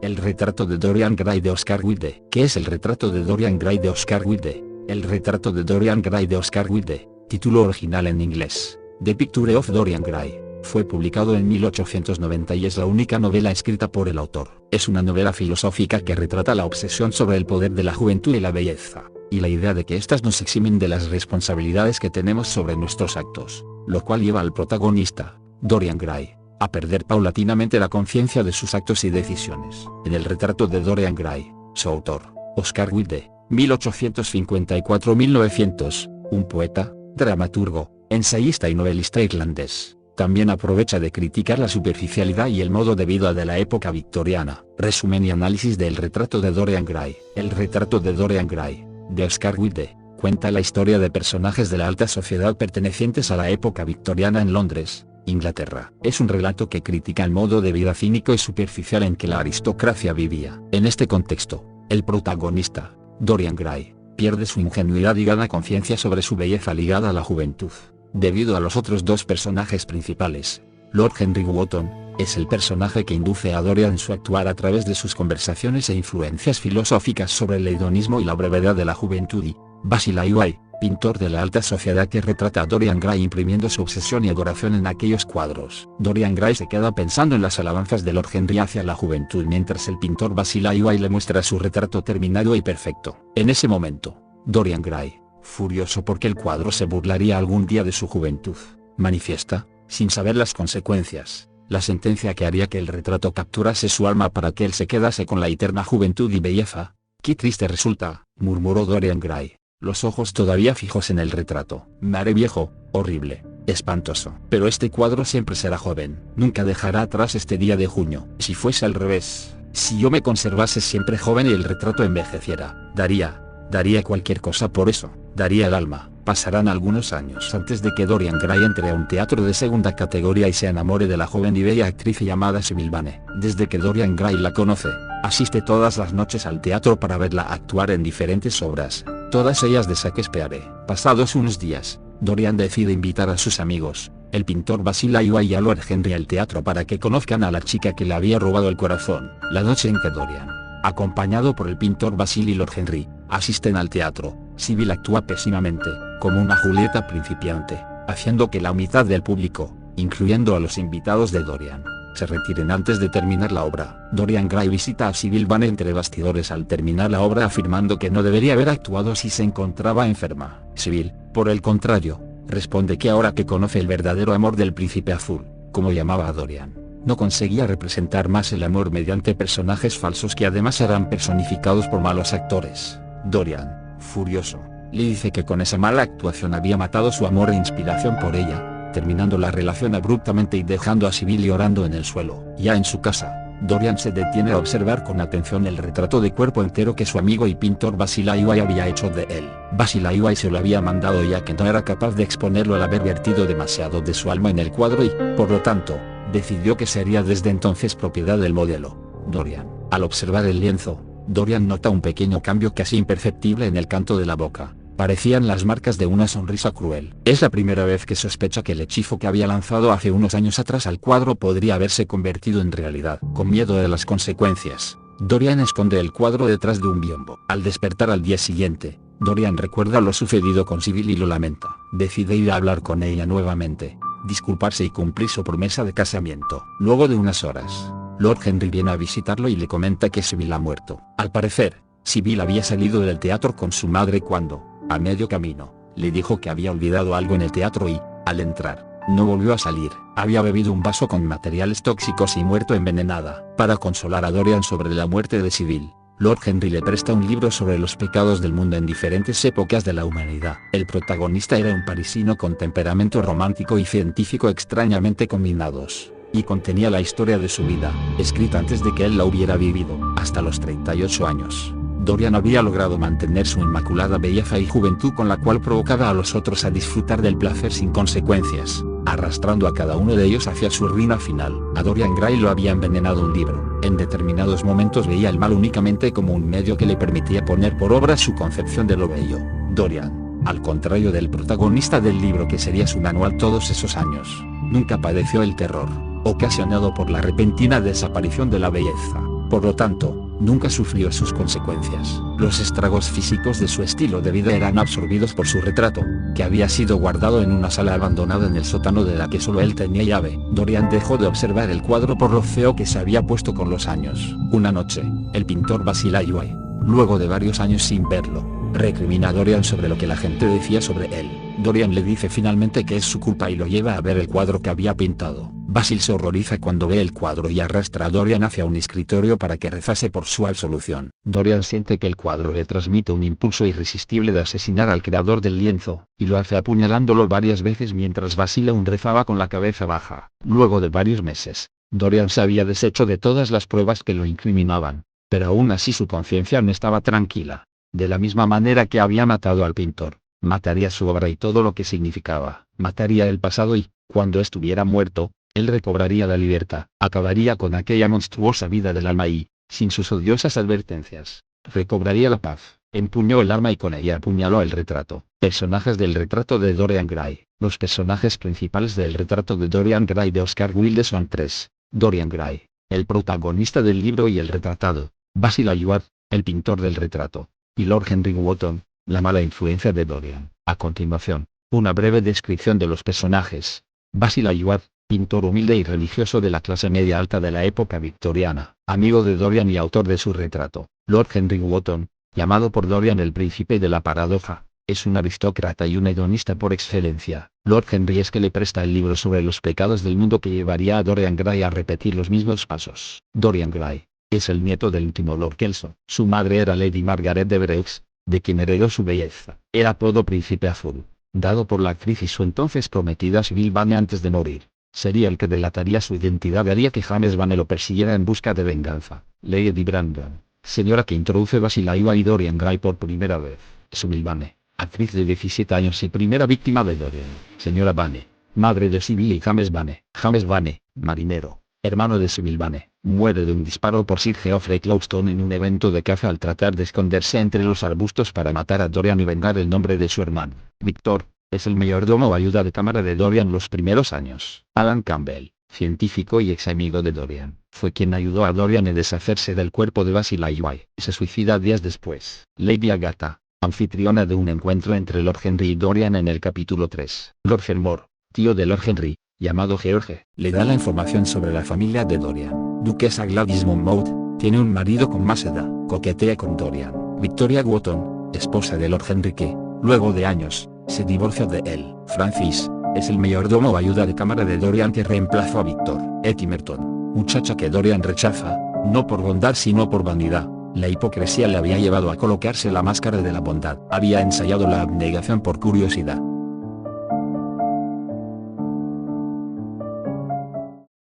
El retrato de Dorian Gray de Oscar Wilde. ¿Qué es el retrato de Dorian Gray de Oscar Wilde? El retrato de Dorian Gray de Oscar Wilde, título original en inglés, The Picture of Dorian Gray, fue publicado en 1890 y es la única novela escrita por el autor. Es una novela filosófica que retrata la obsesión sobre el poder de la juventud y la belleza, y la idea de que éstas nos eximen de las responsabilidades que tenemos sobre nuestros actos, lo cual lleva al protagonista, Dorian Gray, a perder paulatinamente la conciencia de sus actos y decisiones. En el retrato de Dorian Gray, su autor, Oscar Wilde, 1854-1900, un poeta, dramaturgo, ensayista y novelista irlandés, también aprovecha de criticar la superficialidad y el modo de vida de la época victoriana. Resumen y análisis del retrato de Dorian Gray. El retrato de Dorian Gray, de Oscar Wilde, cuenta la historia de personajes de la alta sociedad pertenecientes a la época victoriana en Londres, Inglaterra. Es un relato que critica el modo de vida cínico y superficial en que la aristocracia vivía. En este contexto, el protagonista, Dorian Gray, pierde su ingenuidad y gana conciencia sobre su belleza ligada a la juventud. Debido a los otros dos personajes principales, Lord Henry Wotton, es el personaje que induce a Dorian en su actuar a través de sus conversaciones e influencias filosóficas sobre el hedonismo y la brevedad de la juventud, y Basil Hallward, pintor de la alta sociedad que retrata a Dorian Gray imprimiendo su obsesión y adoración en aquellos cuadros. Dorian Gray se queda pensando en las alabanzas de Lord Henry hacia la juventud mientras el pintor Basil Hallward le muestra su retrato terminado y perfecto. En ese momento, Dorian Gray, furioso porque el cuadro se burlaría algún día de su juventud, manifiesta, sin saber las consecuencias, la sentencia que haría que el retrato capturase su alma para que él se quedase con la eterna juventud y belleza. «Qué triste resulta», murmuró Dorian Gray, los ojos todavía fijos en el retrato. «Me haré viejo, horrible, espantoso. Pero este cuadro siempre será joven. Nunca dejará atrás este día de junio. Si fuese al revés, si yo me conservase siempre joven y el retrato envejeciera, daría cualquier cosa por eso, daría el alma». Pasarán algunos años antes de que Dorian Gray entre a un teatro de segunda categoría y se enamore de la joven y bella actriz llamada Sybil Vane. Desde que Dorian Gray la conoce, asiste todas las noches al teatro para verla actuar en diferentes obras, todas ellas de Shakespeare. Pasados unos días, Dorian decide invitar a sus amigos, el pintor Basil Hallward y a Lord Henry al teatro para que conozcan a la chica que le había robado el corazón. La noche en que Dorian, acompañado por el pintor Basil y Lord Henry, asisten al teatro, Sybil actúa pésimamente, como una Julieta principiante, haciendo que la mitad del público, incluyendo a los invitados de Dorian, se retiren antes de terminar la obra. Dorian Gray visita a Sybil Vane entre bastidores al terminar la obra afirmando que no debería haber actuado si se encontraba enferma. Sybil, por el contrario, responde que ahora que conoce el verdadero amor del príncipe azul, como llamaba a Dorian, no conseguía representar más el amor mediante personajes falsos que además eran personificados por malos actores. Dorian, furioso, le dice que con esa mala actuación había matado su amor e inspiración por ella, terminando la relación abruptamente y dejando a Sybil llorando en el suelo. Ya en su casa, Dorian se detiene a observar con atención el retrato de cuerpo entero que su amigo y pintor Basil Hallward había hecho de él. Basil Hallward se lo había mandado ya que no era capaz de exponerlo al haber vertido demasiado de su alma en el cuadro y, por lo tanto, decidió que sería desde entonces propiedad del modelo. Dorian, al observar el lienzo, Dorian nota un pequeño cambio casi imperceptible en el canto de la boca. Parecían las marcas de una sonrisa cruel. Es la primera vez que sospecha que el hechizo que había lanzado hace unos años atrás al cuadro podría haberse convertido en realidad. Con miedo de las consecuencias, Dorian esconde el cuadro detrás de un biombo. Al despertar al día siguiente, Dorian recuerda lo sucedido con Sybil y lo lamenta. Decide ir a hablar con ella nuevamente, disculparse y cumplir su promesa de casamiento. Luego de unas horas, Lord Henry viene a visitarlo y le comenta que Sybil ha muerto. Al parecer, Sybil había salido del teatro con su madre cuando, a medio camino, le dijo que había olvidado algo en el teatro y, al entrar, no volvió a salir. Había bebido un vaso con materiales tóxicos y muerto envenenada. Para consolar a Dorian sobre la muerte de Sybil, Lord Henry le presta un libro sobre los pecados del mundo en diferentes épocas de la humanidad. El protagonista era un parisino con temperamento romántico y científico extrañamente combinados, y contenía la historia de su vida, escrita antes de que él la hubiera vivido. Hasta los 38 años, Dorian había logrado mantener su inmaculada belleza y juventud con la cual provocaba a los otros a disfrutar del placer sin consecuencias, arrastrando a cada uno de ellos hacia su ruina final. A Dorian Gray lo había envenenado un libro. En determinados momentos veía el mal únicamente como un medio que le permitía poner por obra su concepción de lo bello. Dorian, al contrario del protagonista del libro que sería su manual todos esos años, nunca padeció el terror ocasionado por la repentina desaparición de la belleza. Por lo tanto, nunca sufrió sus consecuencias. Los estragos físicos de su estilo de vida eran absorbidos por su retrato, que había sido guardado en una sala abandonada en el sótano de la que solo él tenía llave. Dorian dejó de observar el cuadro por lo feo que se había puesto con los años. Una noche, el pintor Basil Ayuay, luego de varios años sin verlo, recrimina a Dorian sobre lo que la gente decía sobre él. Dorian le dice finalmente que es su culpa y lo lleva a ver el cuadro que había pintado. Basil se horroriza cuando ve el cuadro y arrastra a Dorian hacia un escritorio para que rezase por su absolución. Dorian siente que el cuadro le transmite un impulso irresistible de asesinar al creador del lienzo, y lo hace apuñalándolo varias veces mientras Basil aún rezaba con la cabeza baja. Luego de varios meses, Dorian se había deshecho de todas las pruebas que lo incriminaban, pero aún así su conciencia no estaba tranquila. De la misma manera que había matado al pintor, mataría su obra y todo lo que significaba. Mataría el pasado y, cuando estuviera muerto, él recobraría la libertad. Acabaría con aquella monstruosa vida del alma y, sin sus odiosas advertencias, recobraría la paz. Empuñó el arma y con ella apuñaló el retrato. Personajes del retrato de Dorian Gray. Los personajes principales del retrato de Dorian Gray de Oscar Wilde son tres. Dorian Gray, el protagonista del libro y el retratado. Basil Hallward, el pintor del retrato. Y Lord Henry Wotton, la mala influencia de Dorian. A continuación, una breve descripción de los personajes. Basil Hallward, pintor humilde y religioso de la clase media alta de la época victoriana, amigo de Dorian y autor de su retrato. Lord Henry Wotton, llamado por Dorian el príncipe de la paradoja, es un aristócrata y un hedonista por excelencia. Lord Henry es que le presta el libro sobre los pecados del mundo que llevaría a Dorian Gray a repetir los mismos pasos. Dorian Gray es el nieto del último Lord Kelso. Su madre era Lady Margaret de Breux, de quien heredó su belleza. El apodo Príncipe Azul, dado por la actriz y su entonces prometida Sybil Vane antes de morir, sería el que delataría su identidad y haría que James Vane lo persiguiera en busca de venganza. Lady Brandon, señora que introduce Basil Hallward y Dorian Gray por primera vez. Sybil Vane, actriz de 17 años y primera víctima de Dorian. Señora Vane, madre de Sybil y James Vane. James Vane, marinero, hermano de Sybil Vane, muere de un disparo por Sir Geoffrey Clouston en un evento de caza al tratar de esconderse entre los arbustos para matar a Dorian y vengar el nombre de su hermano. Victor, es el mayordomo o ayuda de cámara de Dorian los primeros años. Alan Campbell, científico y ex amigo de Dorian, fue quien ayudó a Dorian a deshacerse del cuerpo de Basil Hallward. Se suicida días después. Lady Agatha, anfitriona de un encuentro entre Lord Henry y Dorian en el capítulo 3. Lord Fermor, tío de Lord Henry, llamado George, le da la información sobre la familia de Dorian. Duquesa Gladys Monmouth, tiene un marido con más edad, coquetea con Dorian. Victoria Wotton, esposa de Lord Henry que, luego de años, se divorcia de él. Francis, es el mayordomo o ayuda de cámara de Dorian que reemplazó a Victor. Etty Merton, muchacha que Dorian rechaza, no por bondad sino por vanidad. La hipocresía le había llevado a colocarse la máscara de la bondad. Había ensayado la abnegación por curiosidad.